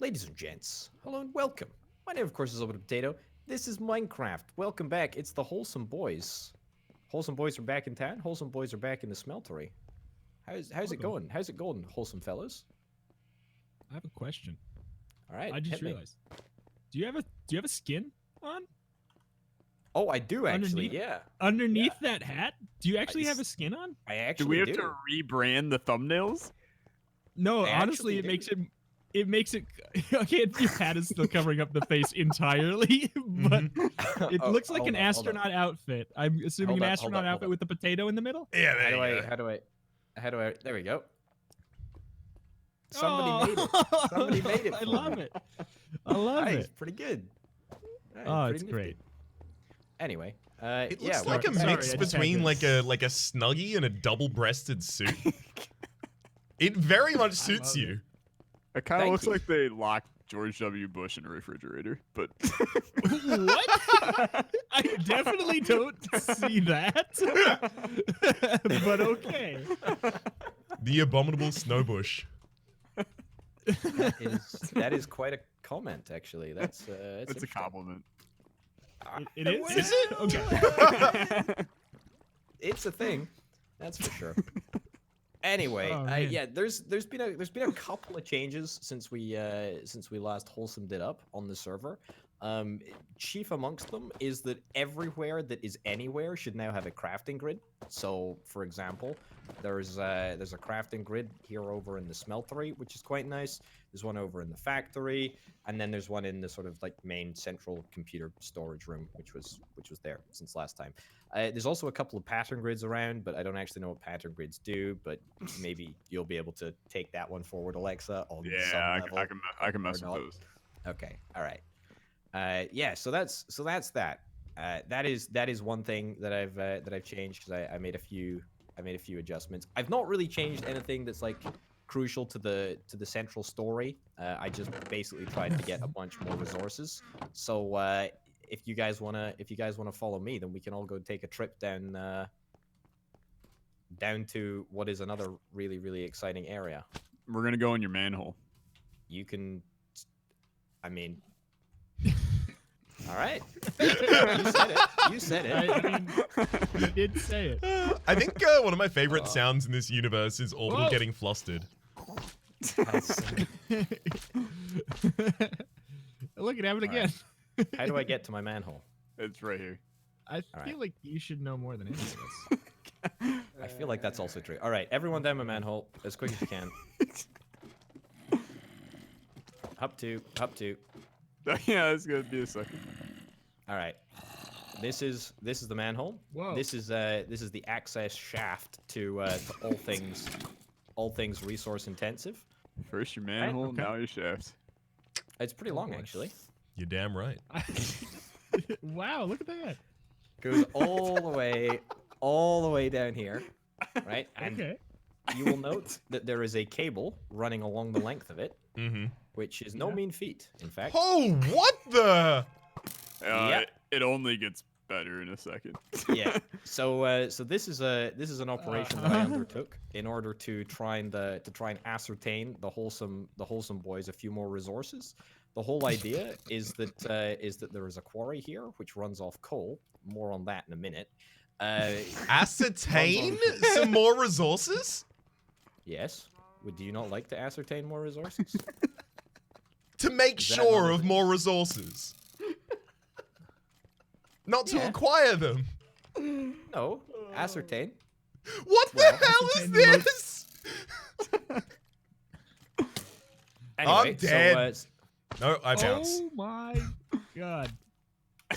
Ladies and gents, hello and welcome. My name, of course, is Orbital Potato. This is Minecraft. Welcome back. It's the Wholesome Boys. Wholesome Boys are back in town. Wholesome Boys are back in the smeltery. How's it going? How's it going, Wholesome fellows? I have a question. All right. I just realized. Do you have a skin on? Oh, I do actually. Underneath? Yeah. Underneath that hat? Do you actually have a skin on? I actually do. We have to rebrand the thumbnails? No, I honestly, actually it makes it. Okay, your hat is still covering up the face entirely, but it looks like an astronaut outfit. I'm assuming an astronaut outfit with the potato in the middle. Yeah, there you go. How do I? There we go. Somebody made it. Somebody made it. I love it. I love it. It's pretty good. Oh, it's great. Anyway, it looks like a mix between like a Snuggie and a double-breasted suit. It very much suits you. It kind of looks like they locked George W. Bush in a refrigerator, but what? I definitely don't see that. But okay. The abominable Snowbush. That is quite a comment, actually. That's it's a compliment. It is? Is it? Okay. It's a thing, that's for sure. Anyway, yeah, there's been a couple of changes since we last Wholesomed it up on the server. Chief amongst them is that everywhere that is anywhere should now have a crafting grid. So, for example, there's a crafting grid here over in the smeltery, which is quite nice. There's one over in the factory, and then there's one in the sort of like main central computer storage room, which was there since last time. There's also a couple of pattern grids around, but I don't actually know what pattern grids do. But maybe you'll be able to take that one forward, Alexa. Yeah, I can mess with those. Okay, all right. Yeah, so that's that. That is one thing that I've changed because I made a few adjustments. I've not really changed anything that's like crucial to the central story. I just basically tried to get a bunch more resources. So if you guys wanna follow me, then we can all go take a trip down to what is another really exciting area. We're gonna go in your manhole. You can, I mean. All right. You said it. I mean, you did say it. I think one of my favorite sounds in this universe is Orbital getting flustered. Look, it happened again. Right. How do I get to my manhole? It's right here. I feel like you should know more than any of us. I feel like that's also true. All right, everyone down my manhole as quick as you can. Up two. Yeah, it's gonna be a second. All right, this is the manhole. Whoa. This is the access shaft to all things resource intensive. First your manhole, now your shaft. It's pretty long actually. You're damn right. Wow, look at that. Goes all the way down here, right? And you will note that there is a cable running along the length of it. Mm-hmm. Which is no mean feat, in fact. Oh, what the? It only gets better in a second. Yeah. So this is an operation that I undertook in order to try and ascertain the wholesome boys a few more resources. The whole idea is that there is a quarry here which runs off coal. More on that in a minute. Ascertain some more resources? Yes. Do you not like to ascertain more resources? To make sure of more resources. Not to acquire them. No, ascertain. What the hell is this? Anyway, I'm dead. No, I bounce. Oh my god.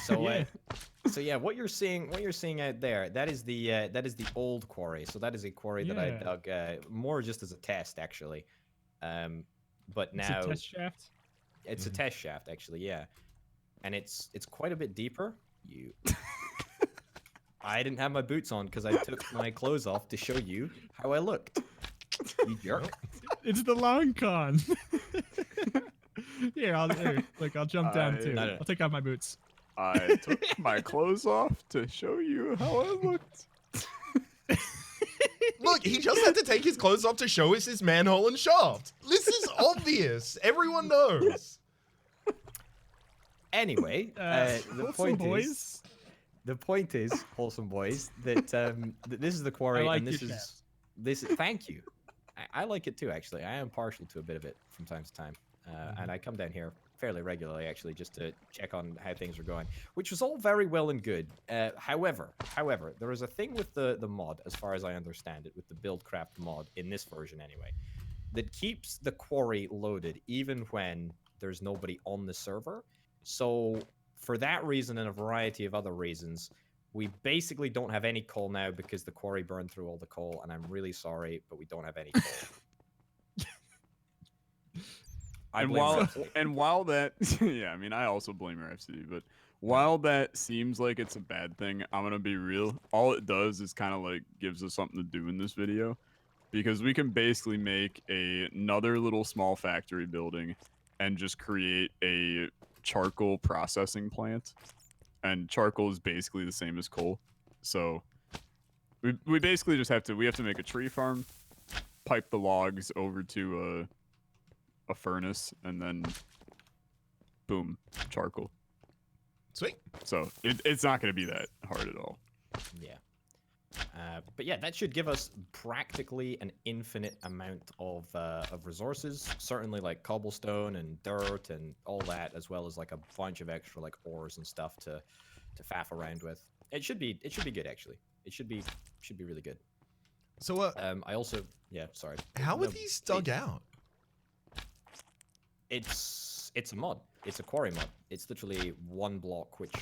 So yeah, what you're seeing out there, that is the old quarry. So that is a quarry that I dug more just as a test actually. But now it's a test shaft. It's a test shaft actually, yeah. And it's quite a bit deeper. I didn't have my boots on because I took my clothes off to show you how I looked. You jerk. It's the long con. Here, I'll jump down too. No. I'll take off my boots. I took my clothes off to show you how I looked. look, he just had to take his clothes off to show us his manhole and shaft. This is obvious. Everyone knows. Anyway, the point is, Wholesome Boys, that this is the quarry, like and this your is thank you. I like it too, actually. I am partial to a bit of it from time to time, and I come down here fairly regularly, actually, just to check on how things are going, which was all very well and good. However, there is a thing with the mod, as far as I understand it, with the Buildcraft mod in this version anyway, that keeps the quarry loaded even when there's nobody on the server. So for that reason and a variety of other reasons, we basically don't have any coal now because the quarry burned through all the coal, and I'm really sorry, but we don't have any coal. And while that, yeah, I mean, I also blame Rhapsody, but while that seems like it's a bad thing, I'm gonna be real. All it does is kind of like gives us something to do in this video, because we can basically make another little small factory building and just create a charcoal processing plant. And charcoal is basically the same as coal, so we basically just have to make a tree farm, pipe the logs over to a furnace, and then boom, charcoal. Sweet. So it's not going to be that hard at all. Yeah. But yeah, that should give us practically an infinite amount of resources. Certainly like cobblestone and dirt and all that, as well as like a bunch of extra like ores and stuff to faff around with. It should be good, actually. It should be really good. So I also, yeah, sorry. how are these dug out? It's a mod. It's a quarry mod. It's literally one block which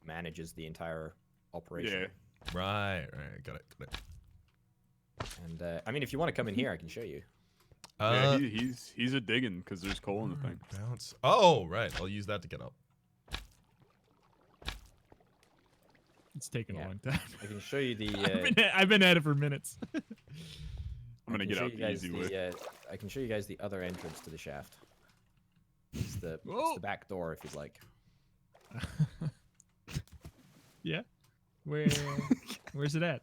manages the entire operation. Yeah. Right, got it. And I mean, if you want to come in here, I can show you. Yeah, he's a digging because there's coal in the thing. Bounce. Oh, right. I'll use that to get up. It's taken a long time. I can show you the. I've been at it for minutes. I'm gonna get out the easy way. I can show you guys the other entrance to the shaft. It's the back door, if you'd like. Yeah. Where's it at?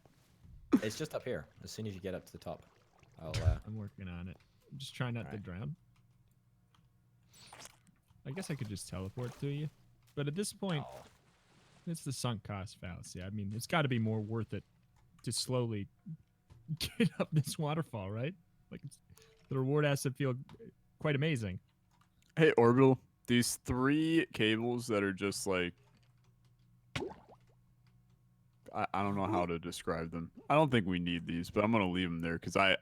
It's just up here. As soon as you get up to the top, I'm working on it. I'm just trying not to drown. I guess I could just teleport to you, but at this point, it's the sunk cost fallacy. I mean, it's got to be more worth it to slowly get up this waterfall, right? Like, the reward has to feel quite amazing. Hey, Orbital, these 3 cables that are just like, I don't know how to describe them. I don't think we need these, but I'm gonna leave them there because I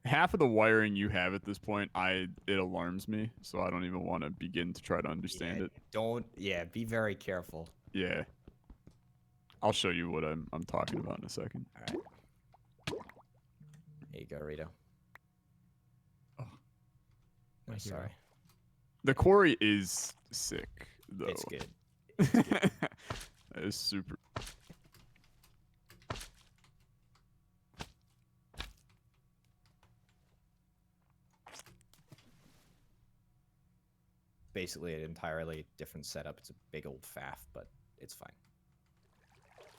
half of the wiring you have at this point, it alarms me, so I don't even want to begin to try to understand it. Be very careful. Yeah, I'll show you what I'm talking about in a second. All right. Here you go, Rito. Oh, I'm sorry. The quarry is sick, though. It's good. That is super. Basically an entirely different setup. It's a big old faff, but it's fine.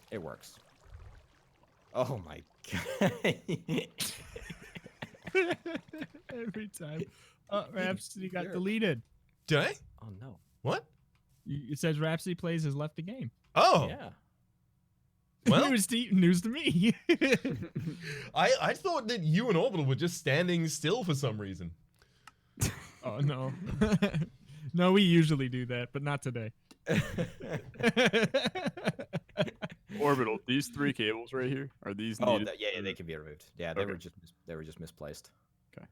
It works. Oh my god. Every time. Rhapsody got deleted. Did I? Oh no. What? It says Rhapsody plays has left the game. Oh. Yeah. Well, it was news to me. I thought that you and Orbital were just standing still for some reason. Oh no. No, we usually do that, but not today. Orbital, these 3 cables right here, are these needed? Yeah, they can be removed. Yeah, they were just misplaced. Okay.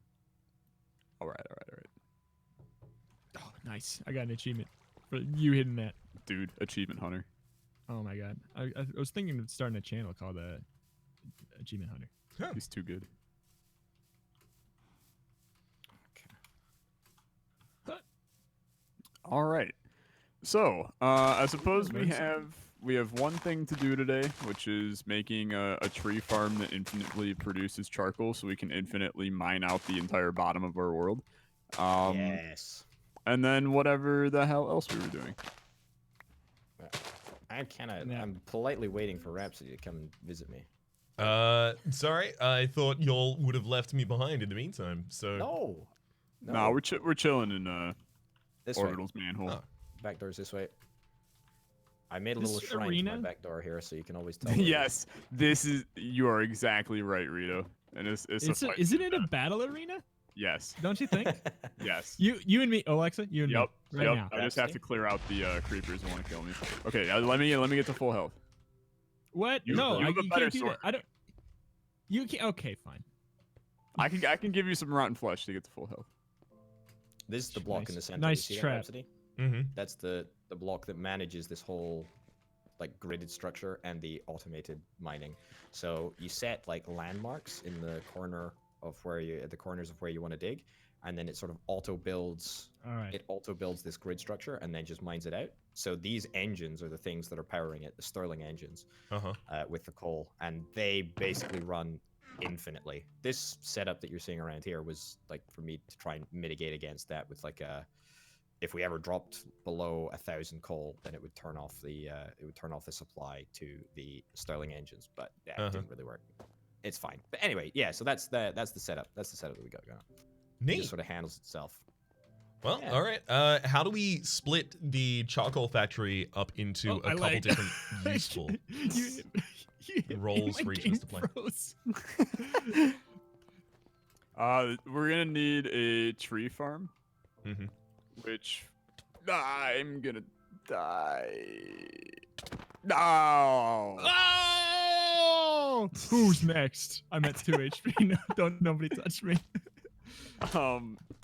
All right. Oh, nice. I got an achievement for you hitting that. Dude, achievement hunter. Oh my god. I was thinking of starting a channel called Achievement Hunter. Huh. He's too good. All right. So, I suppose we have one thing to do today, which is making a tree farm that infinitely produces charcoal, so we can infinitely mine out the entire bottom of our world. Yes. And then whatever the hell else we were doing. I'm politely waiting for Rhapsody to come and visit me. Sorry, I thought y'all would have left me behind in the meantime. So No. Nah, we're chilling in This Orbital's manhole. Oh. Back door's this way. I made a This little shrine to my arena? back door here, so you can always tell. where it is. Yes, you are exactly right, Rito. And it's a fight Isn't to it the a death. battle arena? Yes. Don't you think? Yes. you and me, Alexa, you and Yep. me, right Yep. now. I just have to clear out the creepers who want to kill me. Okay, let me get to full health. What? You- No, you have a you better can't do sword. that. I don't. You can. Okay, fine. I can give you some rotten flesh to get to full health. This is the block in the center. Nice you see that, trap. Rhapsody? Mm-hmm. That's the block that manages this whole like gridded structure and the automated mining. So you set like landmarks in the corners of where you want to dig, and then it sort of auto builds. All right. It auto builds this grid structure and then just mines it out. So these engines are the things that are powering it, the Stirling engines, with the coal, and they basically run infinitely. This setup that you're seeing around here was like for me to try and mitigate against that with like if we ever dropped below 1,000 coal, then it would turn off the supply to the Stirling engines. But yeah, it didn't really work. It's fine. But anyway, yeah. So that's the setup. That's the setup that we got going. It Neat. just sort of handles itself. Well, Yeah. all right. How do we split the charcoal factory up into a couple different useful roles for each of us to play? We're gonna need a tree farm, Mm-hmm. which I'm gonna die. No. Oh! Who's next? I'm at 2 HP. No, don't nobody touch me.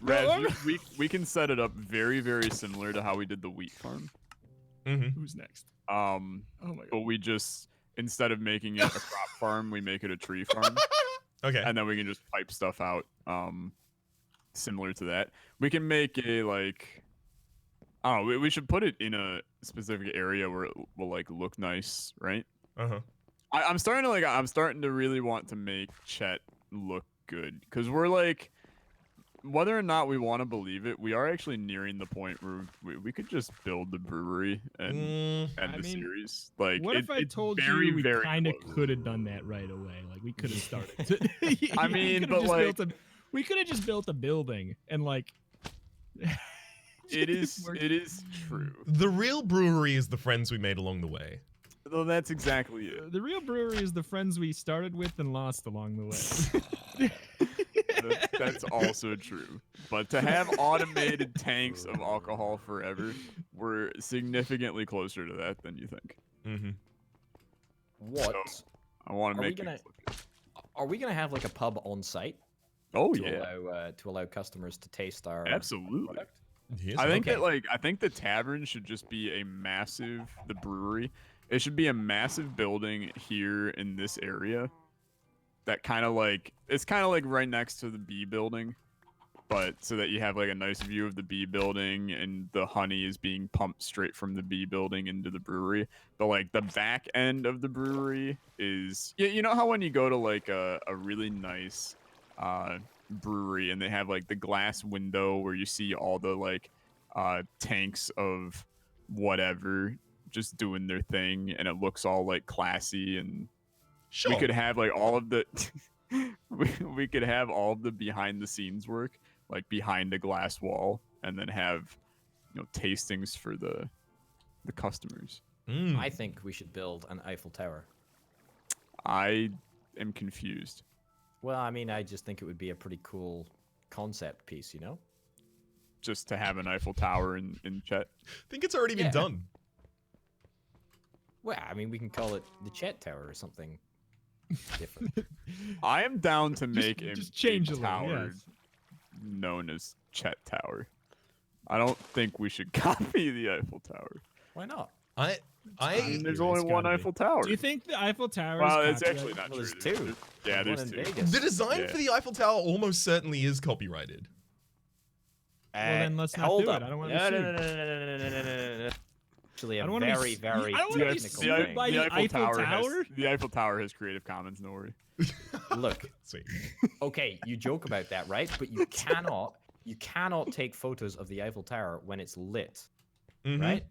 Raz, we can set it up very, very similar to how we did the wheat farm. Mm-hmm. Who's next? Oh my god. But we just, instead of making it a crop farm, we make it a tree farm. Okay. And then we can just pipe stuff out similar to that. We can make a like, I don't know, we should put it in a specific area where it will like look nice, right? Uh-huh. I'm starting to really want to make Chet look good, because we're like, whether or not we want to believe it, we are actually nearing the point where we could just build the brewery and the series. Like, What if I it's told very, you we very kind of close. could have done that right away? Like, we could have started. I We mean, could've but just like, we could have just built a building and like. it is true. The real brewery is the friends we made along the way. Well, that's exactly it. The real brewery is the friends we started with and lost along the way. That's also true. But to have automated tanks of alcohol forever, we're significantly closer to that than you think. Mm-hmm. What? So, I want to Are we make gonna- things look good. Are we gonna have like a pub on site Oh to yeah, allow customers to taste our absolutely. product? Yes, I think okay. that I think the tavern should just be a massive, the brewery, it should be a massive building here in this area. That kind of like, it's kind of like right next to the B building, but so that you have like a nice view of the B building and the honey is being pumped straight from the B building into the brewery. But like the back end of the brewery is, you know how when you go to like a really nice brewery and they have like the glass window where you see all the like tanks of whatever just doing their thing and it looks all like classy, and Sure. we could have like all of the we could have all of the behind the scenes work like behind a glass wall, and then have, you know, tastings for the customers. Mm. I think we should build an Eiffel Tower. I am confused. Well, I mean, I just think it would be a pretty cool concept piece, you know? Just to have an Eiffel Tower in Chet. I think it's already been Yeah. done. Well, I mean, we can call it the Chet Tower or something different. I am down to make just a change big a little, tower yes. known as Chet Tower. I don't think we should copy the Eiffel Tower. Why not? I mean, there's It's only one gotta be. Eiffel Tower. Do you think the Eiffel Tower? Well, is it's actually copyrighted? not Well, true. there's two. Yeah, There's there's one in two. Vegas. The design Yeah. for the Eiffel Tower almost certainly is copyrighted. then let's not hold do it. up. I don't wanna no, be no, sued. no, no, no, no, no, no, no, no. Actually, I a don't wanna be very, s- very I don't wanna be technical sued thing. by the Eiffel Tower? The Eiffel Tower has Creative Commons, no worry. Look, Sweet. okay, you joke about that, right? But you cannot take photos of the Eiffel Tower when it's lit, Mhm. right?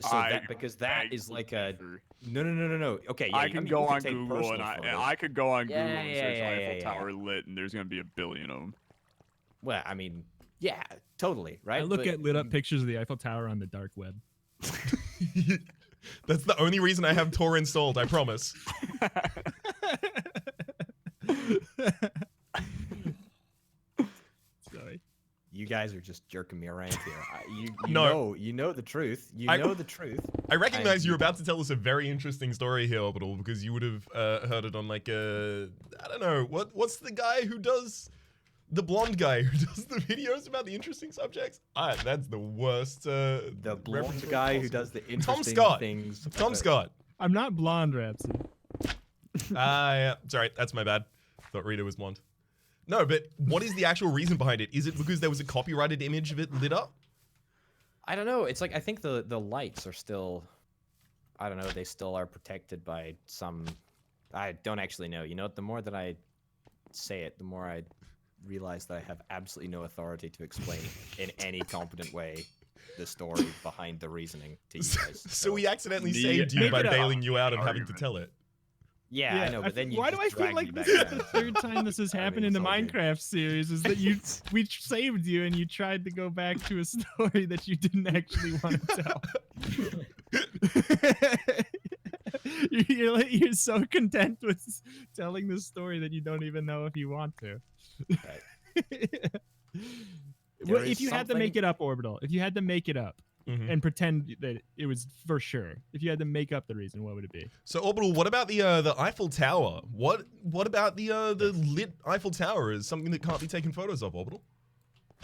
So that because that is like a no. Okay, yeah, I can mean, go you on take Google and personal photos. I could go on Google and search yeah, Eiffel yeah. Tower lit, and there's gonna be a billion of them. Well, I mean, yeah, totally, right? I look But at lit up pictures of the Eiffel Tower on the dark web. That's the only reason I have Tor installed, I promise. Sorry. you guys are just jerking me around here. You know the truth. You know the truth. I recognize you're about to tell us a very interesting story here, Orbital, because you would have heard it on like I don't know, what's the guy who does the blonde guy who does the videos about the interesting subjects? That's the worst. The blonde guy who does the interesting things. Tom Scott. I'm not blonde, Rhapsody. Yeah, sorry, that's my bad. Thought Rita was blonde. No, but what is the actual reason behind it? Is it because there was a copyrighted image of it lit up? I don't know. It's like I think the lights are still, I don't know. They still are protected by some. I don't actually know. You know, the more that I say it, the more I realize that I have absolutely no authority to explain in any competent way the story behind the reasoning to you guys. So we accidentally saved you by bailing you out of having to argument. tell it. Yeah, I know, but then you why do I just feel drag like me back this is down. the third time this has I mean, happened in the it's all good. Minecraft series? Is that we saved you and you tried to go back to a story that you didn't actually want to tell? You're so content with telling this story that you don't even know if you want to. Well, if you had to make it up, Orbital, if you had to make it up and pretend that it was for sure, if you had to make up the reason, what would it be? So Orbital, what about the Eiffel Tower? What about the lit Eiffel Tower is something that can't be taken photos of, Orbital?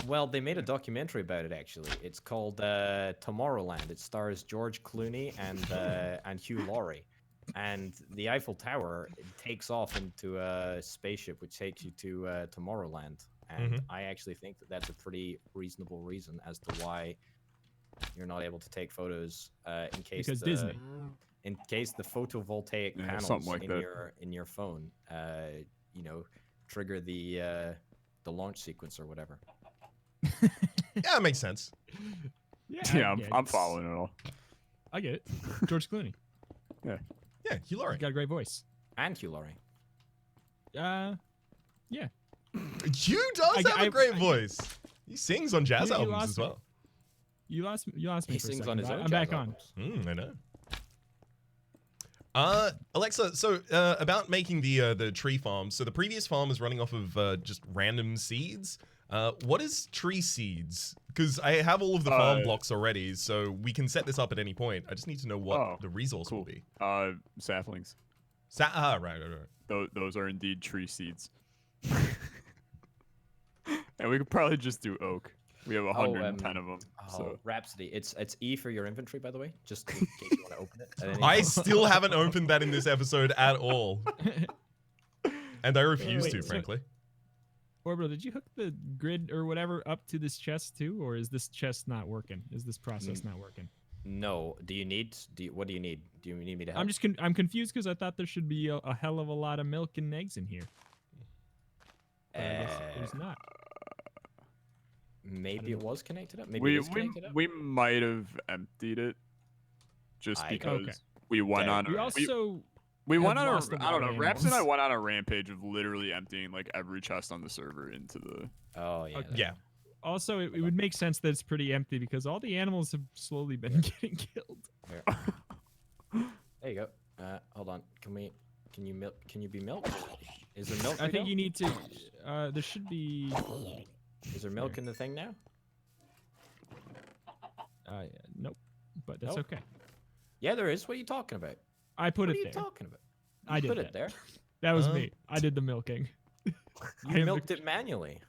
Well, they made a documentary about it actually. It's called Tomorrowland. It stars George Clooney and Hugh Laurie. And the Eiffel Tower takes off into a spaceship which takes you to Tomorrowland. And I actually think that that's a pretty reasonable reason as to why you're not able to take photos in case Disney. In case the photovoltaic panels like in your phone, you know, trigger the launch sequence or whatever. Yeah, it makes sense. Yeah, I'm following it all. I get it. George Clooney. Yeah, Hugh Laurie. Got a great voice. And Hugh Laurie. Yeah. Hugh does have a great voice. He sings on jazz albums as well. You lost me for He a sings second. on his own. I'm back on. I know. Alexa, so about making the tree farm. So the previous farm was running off of just random seeds. What is tree seeds? Because I have all of the farm blocks already, so we can set this up at any point. I just need to know what the resource will be. Saplings. Right. Those are indeed tree seeds. And we could probably just do oak. We have 110 of them. So Rhapsody. It's E for your inventory, by the way, just in case you want to open it. At any I point. still haven't opened that in this episode at all. And I refuse to, frankly. Orbital, did you hook the grid or whatever up to this chest too, or is this chest not working? Is this process not working? No. What do you need? Do you need me to help? I'm confused because I thought there should be a hell of a lot of milk and eggs in here. But I guess there's not. Maybe it was connected up. Maybe it is connected up. We might have emptied it just because we went on. We also we went on lost a I don't lot know. of Raps and I animals. went on a rampage of literally emptying like every chest on the server into the. Oh yeah. Yeah. Also, it would make sense that it's pretty empty because all the animals have slowly been getting killed. There you go. Hold on. Can you be milked? Is there milk? I think you need to. There should be. Is there milk in the thing now? Nope. But that's okay. Yeah, there is. What are you talking about? I put What it are you there. talking about? I did put that. it there. That was me. I did the milking. You milked it manually.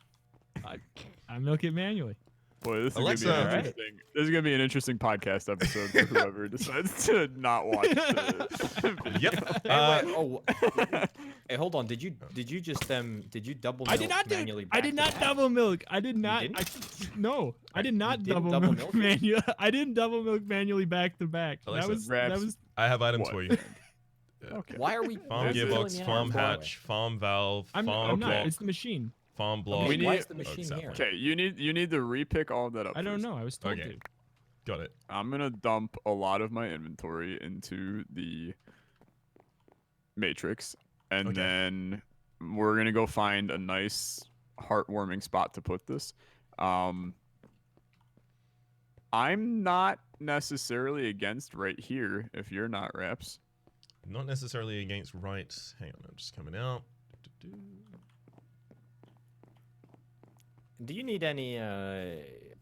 I milk it manually. Boy, this is Alexa. gonna be an interesting. This is gonna be an interesting podcast episode for whoever decides to not watch the Yep. Hey, hold on. Did you just double milk I did not do. manually? I did not double milk. I did not. No, I did not double milk manually. I didn't double milk manually back to back. Alexa, That was. I have items for you. Okay. Why are we? Farm why are we filling gearbox, in farm our doorway? hatch, farm valve, I'm farm not. block, It's the machine. farm block. We Why need- is the machine Oh, here? Okay, you need to repick all that up. I don't first. know. I was told Okay. to. Got it. I'm gonna dump a lot of my inventory into the matrix, and Okay. then we're gonna go find a nice, heartwarming spot to put this. I'm not necessarily against right here if you're not, Raps. Not necessarily against right. Hang on, I'm just coming out. Do you need any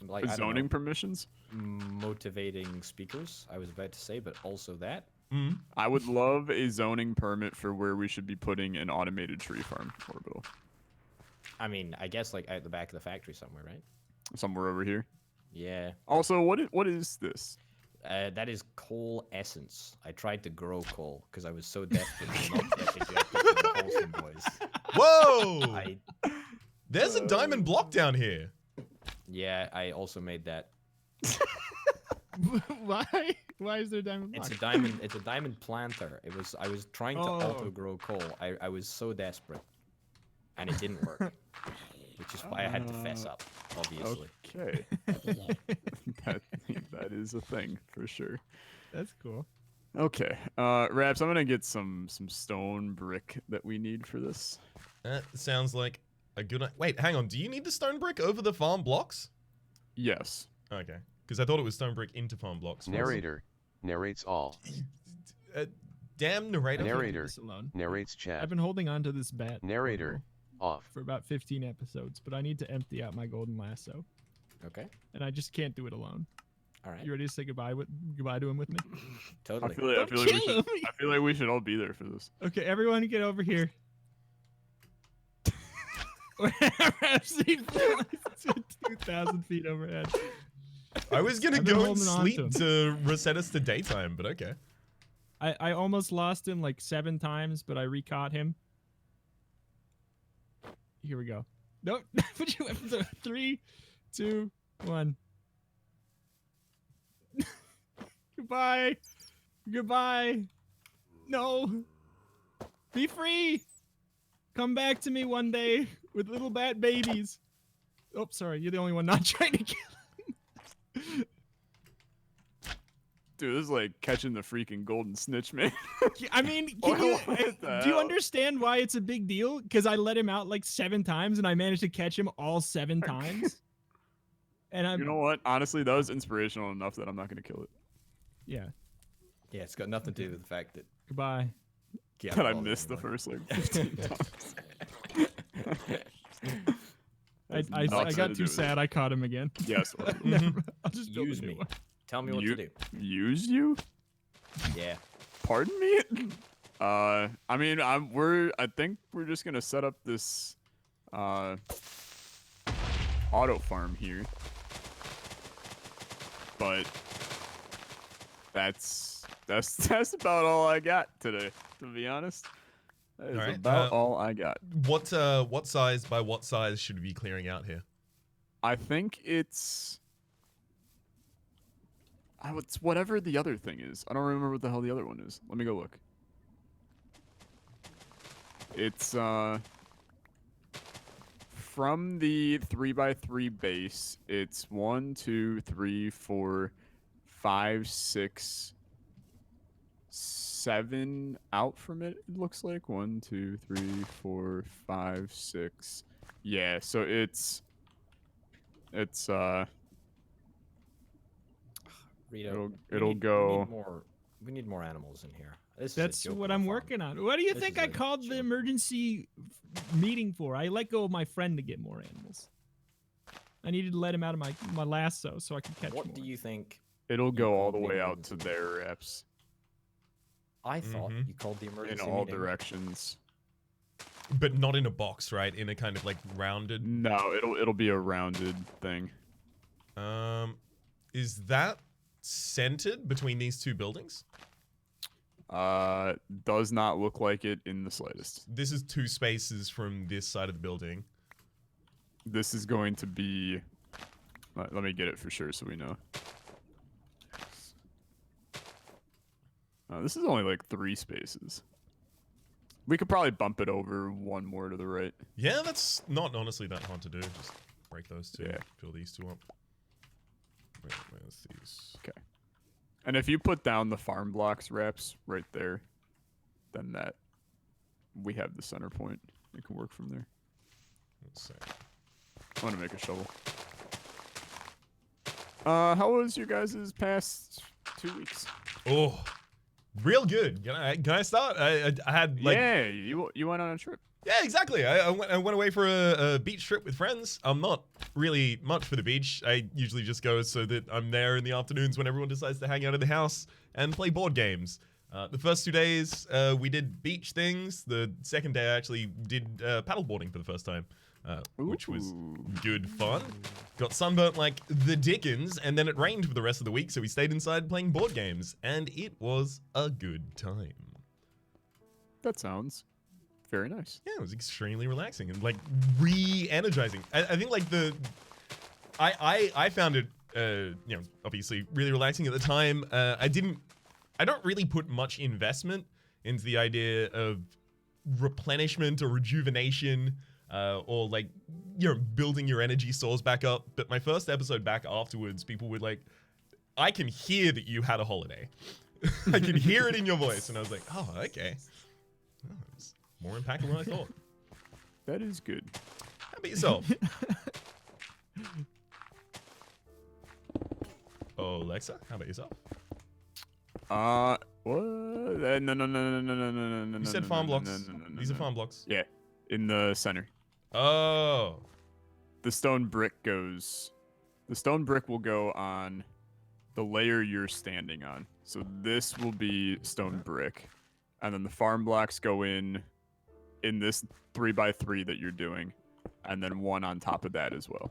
like I don't Zoning know, permissions? motivating speakers? I was about to say, but also that. Mm. I would love a zoning permit for where we should be putting an automated tree farm, Orbital. I mean, I guess like out the back of the factory somewhere, right? Somewhere over here. Yeah. Also, what is this? That is coal essence. I tried to grow coal because I was so desperate to not get ejected from the Wholesome boys. Whoa! There's a diamond block down here. Yeah, I also made that. Why? Why is there diamond block? It's a diamond. It's a diamond planter. I was trying to Oh. auto grow coal. I was so desperate, and it didn't work, which is why I had to fess up. Obviously. Okay. that is a thing for sure. That's cool. Okay. Raps, I'm gonna get some stone brick that we need for this. That sounds like a good. Wait, hang on. Do you need the stone brick over the farm blocks? Yes. Okay, because I thought it was stone brick into farm blocks. Narrator narrates all. Damn narrator. Narrator This alone. narrates chat. I've been holding on to this bat. Narrator off. For about 15 episodes, but I need to empty out my golden lasso, Okay. and I just can't do it alone. All right. You ready to say goodbye to him with me? Totally. I feel like Don't we kill should. him. I feel like we should all be there for this. Okay, everyone get over here. Rhapsody flies 2,000 feet overhead. I was gonna I've been go and holding on sleep to him. to reset us to daytime, but okay. I almost lost him like 7 times, but I recaught him. Here we go. Nope. Put you in 3, 2, 1. Goodbye. Goodbye. No. Be free. Come back to me one day with little bat babies. Oh, sorry. You're the only one not trying to kill him. Dude, this is like catching the freaking golden snitch, man. I mean, What do the you hell? understand why it's a big deal? Because I let him out like 7 times and I managed to catch him all 7 times. And I'm, You know what? Honestly, that was inspirational enough that I'm not gonna kill it. yeah. Yeah, it's got nothing to do with the fact that. Goodbye. Yeah, That I well, missed the anyway. first like 15 times. I Nothing got to do too with sad. I caught him again. it. Yes. Never, I'll just build Use a new me. one. Tell me what You- to do. Use you? Yeah. Pardon me? I mean, I think we're just gonna set up this auto farm here. But that's about all I got today, to be honest. That is Alright, about all I got. What size by what size should we be clearing out here? I think it's whatever the other thing is. I don't remember what the hell the other one is. Let me go look. It's from the 3x3 base. It's 1, 2, 3, 4, 5, 6, 7 out from it. It looks like 1, 2, 3, 4, 5, 6. Yeah. So it's Rito, it'll go. We need more animals in here. This is a That's joke what of a I'm farm. working on. What do you This think is I a called the joke. emergency meeting for? I let go of my friend to get more animals. I needed to let him out of my lasso so I could catch What more. do you think? It'll go all the called way the out to their reps I thought Mhm. you called the in emergency all meeting. directions. But not in a box, right? In a kind of like rounded. No, it'll be a rounded thing. Is that centered between these two buildings? Does not look like it in the slightest. This is 2 spaces from this side of the building. This is going to be. Let me get it for sure so we know. This is only like 3 spaces. We could probably bump it over 1 more to the right. Yeah, that's not honestly that hard to do. Just break those 2. Yeah. Fill these 2 up. Wait, That's these. And if you put down the farm blocks wraps right there, then that we have the center point. It can work from there. Let's see. I want to make a shovel. How was your guys' past 2 weeks? Oh, real good. Can I start? I had like Yeah, you went on a trip. yeah, exactly. I went away for a beach trip with friends. I'm not really much for the beach. I usually just go so that I'm there in the afternoons when everyone decides to hang out in the house and play board games. The first 2 days, we did beach things. The second day, I actually did paddleboarding for the first time, which was good fun. Got sunburnt like the dickens, and then it rained for the rest of the week, so we stayed inside playing board games, and it was a good time. That sounds very nice. Yeah, it was extremely relaxing and like re-energizing. I think like I found it obviously really relaxing at the time. I don't really put much investment into the idea of replenishment or rejuvenation or like building your energy stores back up. But my first episode back afterwards, people were like, I can hear that you had a holiday. I can hear it in your voice. And I was like, oh, okay. Oh, it's more impactful than I thought. That is good. How about yourself? Oh, Alexa, how about yourself? What? No. You said farm blocks. These are farm blocks. Yeah, in the center. Oh. The stone brick will go on the layer you're standing on. So this will be stone brick. And then the farm blocks go in this 3x3 that you're doing. And then one on top of that as well.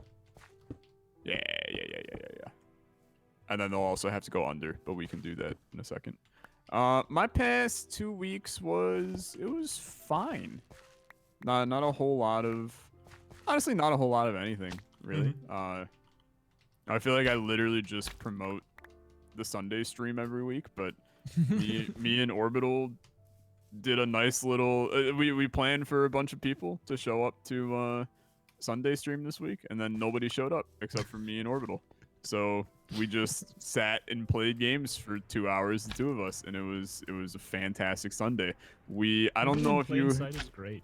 Yeah. And then they'll also have to go under, but we can do that in a second. My past 2 weeks was fine. Not a whole lot of, honestly, not a whole lot of anything really. I feel like I literally just promote the Sunday stream every week, but me and Orbital did a nice little. We planned for a bunch of people to show up to Sunday stream this week, and then nobody showed up except for me and Orbital. So we just sat and played games for 2 hours, the two of us, and it was a fantastic Sunday. I don't know if you. Sight is great.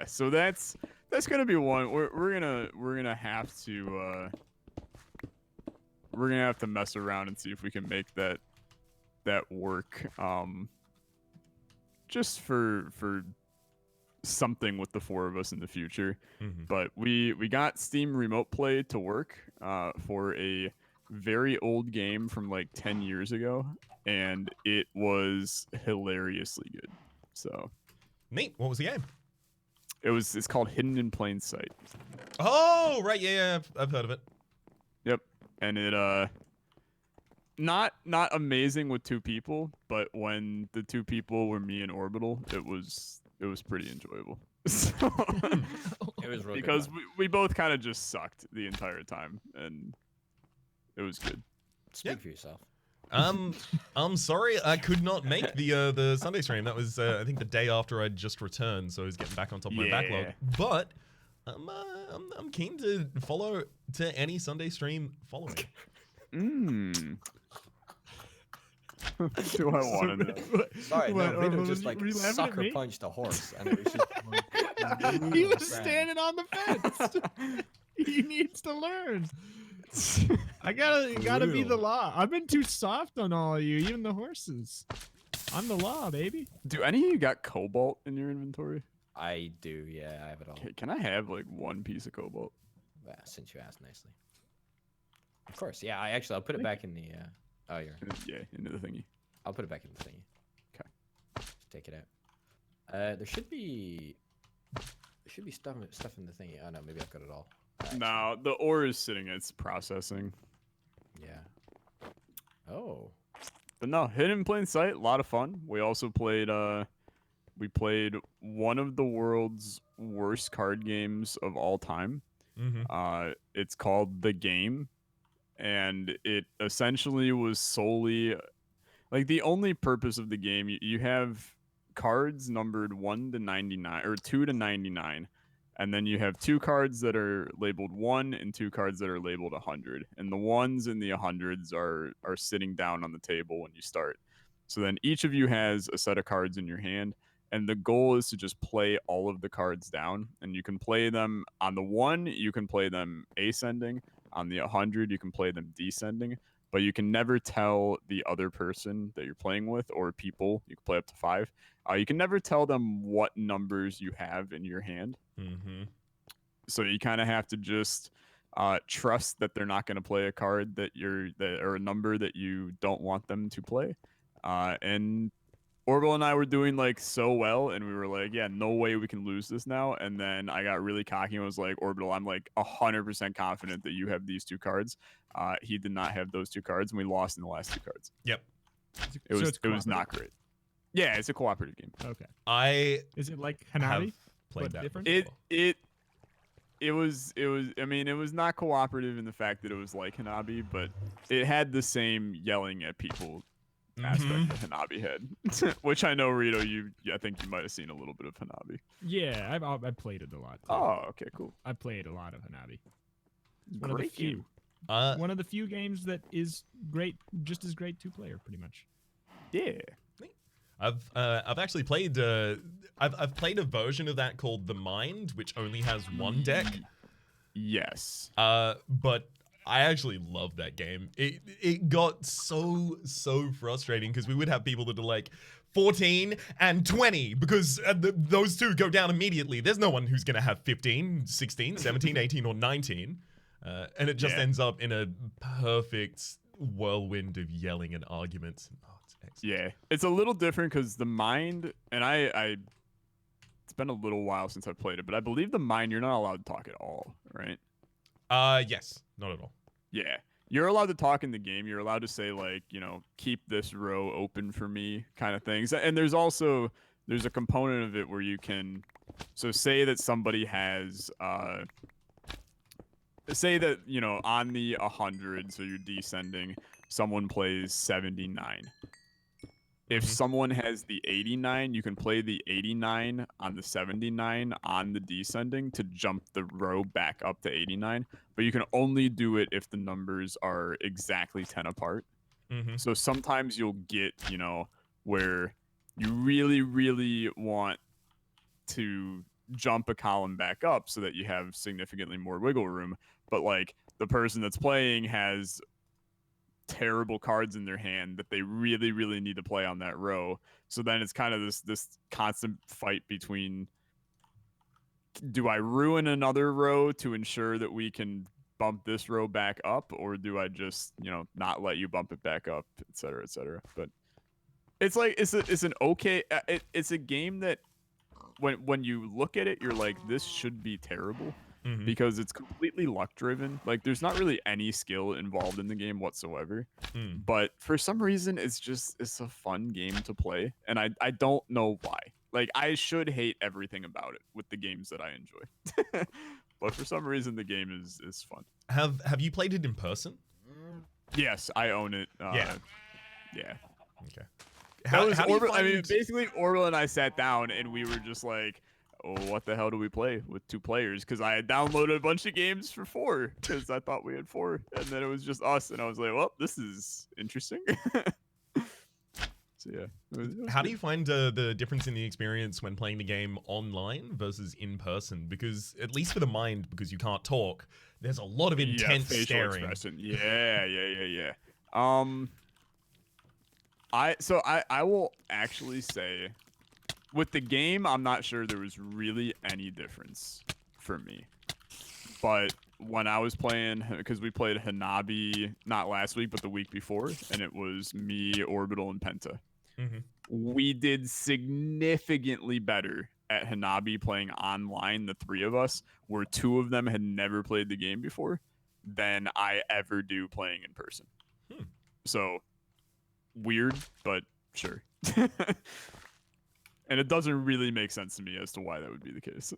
So that's gonna be one. We're gonna have to mess around and see if we can make that work. Just for something with the four of us in the future. But we got Steam Remote Play to work for a very old game from like 10 years ago, and it was hilariously good. So Neat. What was the game? it's called Hidden in Plain Sight. Oh, right. Yeah, I've heard of it. Yep. And it not amazing with two people, but when the two people were me and Orbital, it was pretty enjoyable. So, It was really because good. we both kind of just sucked the entire time, and it was good. Speak for yourself. I'm sorry, I could not make the Sunday stream. That was I think the day after I'd just returned, so I was getting back on top of my backlog. But I'm keen to follow to any Sunday stream following. Do I want to know? Sorry, no, What, Vito just were like you laughing at sucker me? punched a horse, and it was just. He was standing on the fence. He needs to learn. I gotta be the law. I've been too soft on all of you, even the horses. I'm the law, baby. Do any of you got cobalt in your inventory? I do, yeah, I have it all. Can I have like one piece of cobalt? Yeah, since you asked nicely. Of course, yeah. I'll put it back in the. Oh, you're. Yeah, into the thingy. I'll put it back in the thingy. Okay. Just take it out. There should be stuff in the thingy. Oh no, maybe I've got it all. No, the ore is sitting. It's processing. Yeah. Oh. But no, Hidden in Plain Sight, a lot of fun. We also played one of the world's worst card games of all time. It's called The Game, and it essentially was solely like the only purpose of the game. You have cards numbered 1 to 99 or 2 to 99, And then you have 2 cards that are labeled 1 and 2 cards that are labeled 100. And the 1s and the 100s are sitting down on the table when you start. So then each of you has a set of cards in your hand, and the goal is to just play all of the cards down. And you can play them on the 1, you can play them ascending. On the 100, you can play them descending. But you can never tell the other person that you're playing with, or people, you can play up to 5. You can never tell them what numbers you have in your hand. Mm-hmm. So you kind of have to just trust that they're not going to play a card or a number that you don't want them to play. And Orbital and I were doing like so well, and we were like, yeah, no way we can lose this now. And then I got really cocky and was like, Orbital, I'm like 100% confident that you have these 2 cards. He did not have those 2 cards, and we lost in the last 2 cards. Yep. It was not great. Yeah, it's a cooperative game. Okay. Is it like Hanabi? Have played that different? before. It was I mean, it was not cooperative in the fact that it was like Hanabi, but it had the same yelling at people aspect that Hanabi had. Which I know, Rito, I think you might have seen a little bit of Hanabi. Yeah, I've played it a lot. Too. Oh, okay, cool. I played a lot of Hanabi. One of the few. One of the few games that is great, just as great 2-player, pretty much. Yeah. I've actually played I've played a version of that called The Mind, which only has 1 deck. Yes. But I actually love that game. It got so frustrating because we would have people that are like 14 and 20 because those 2 go down immediately. There's no one who's going to have 15, 16, 17, 18, or 19. And it just ends up in a perfect whirlwind of yelling and arguments. Oh, it's excellent. Yeah. It's a little different because The Mind, and I it's been a little while since I played it, but I believe The Mind, you're not allowed to talk at all, right? Yes, not at all. Yeah. You're allowed to talk in the game. You're allowed to say, like, keep this row open for me kind of things. And there's a component of it where you can, so say that somebody has, say that, on the 100, so you're descending, someone plays 79. If someone has the 89, you can play the 89 on the 79 on the descending to jump the row back up to 89. But you can only do it if the numbers are exactly 10 apart. So sometimes you'll get, where you really, really want to jump a column back up so that you have significantly more wiggle room. But like the person that's playing has terrible cards in their hand that they really, really need to play on that row. So then it's kind of this constant fight between, do I ruin another row to ensure that we can bump this row back up, or do I just, not let you bump it back up, et cetera, et cetera. But it's like it's an okay, it's a game that when you look at it, you're like, this should be terrible. Because it's completely luck driven. Like there's not really any skill involved in the game whatsoever. But for some reason it's a fun game to play, and I don't know why. Like I should hate everything about it with the games that I enjoy. But for some reason the game is fun. Have you played it in person? Yes, I own it. Yeah. Okay. How do you find... I mean, basically Orbital and I sat down and we were just like, oh, what the hell do we play with 2 players? Because I had downloaded a bunch of games for 4 because I thought we had 4, and then it was just us, and I was like, well, this is interesting. So yeah. How do you find the difference in the experience when playing the game online versus in person? Because at least for The Mind, because you can't talk, there's a lot of intense staring. Yeah. I will actually say, with the game, I'm not sure there was really any difference for me. But when I was playing, because we played Hanabi not last week, but the week before, and it was me, Orbital, and Penta. We did significantly better at Hanabi playing online, the 3 of us, where 2 of them had never played the game before, than I ever do playing in person. So, weird, but sure. And it doesn't really make sense to me as to why that would be the case.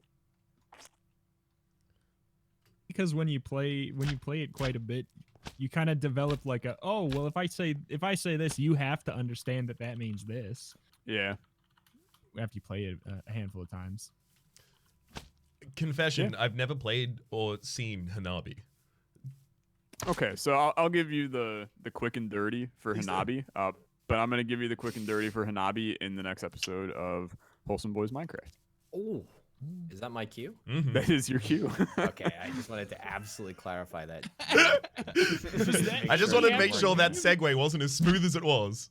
Because when you play it quite a bit, you kind of develop like a, oh, well, if I say this, you have to understand that means this. Yeah. After you play it a handful of times. confession, I've never played or seen Hanabi. Okay, so I'll give you the quick and dirty for Please do. Hanabi. But I'm gonna give you the quick and dirty for Hanabi in the next episode of Wholesome Boys Minecraft. Oh, is that my cue? Mhm. That is your cue. Okay, I just wanted to absolutely clarify that. I just wanted to make sure that segue wasn't as smooth as it was.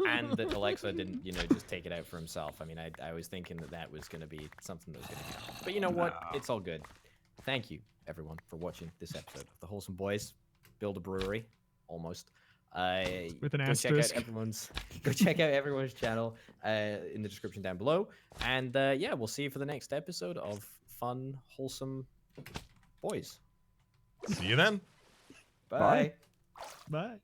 And that Alexa didn't, just take it out for himself. I mean, I was thinking that was going to be something that was going to happen. But you know what? It's all good. Thank you, everyone, for watching this episode of the Wholesome Boys Build a Brewery, almost. With an go asterisk. Go check out everyone's channel in the description down below. And yeah, we'll see you for the next episode of Fun, Wholesome Boys. See you then. Bye. Bye.